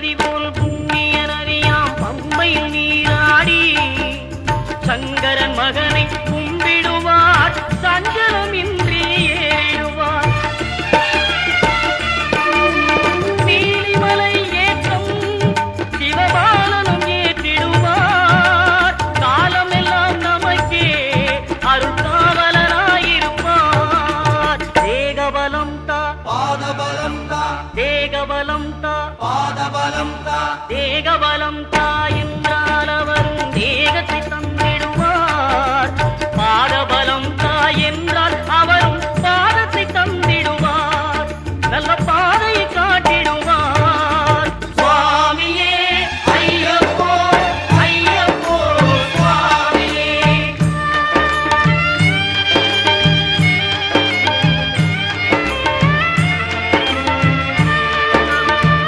நதி போல் புண்ணிய நதியாம் பம்பையில் நீராடி சங்கரன் மகனை கும்பிடுவார் சஞ்சலமின்றி ஏறிடுவார். நீலிமலை ஏற்றம் சிவபாலனும் ஏற்றிடுவார். காலமெல்லாம் நமக்கே அருள்காவலராயிருப்பார். தேகபலம் தா பாதபலம் தா தேகபலம் தா பாதபலம் தா தேகபலம் தாய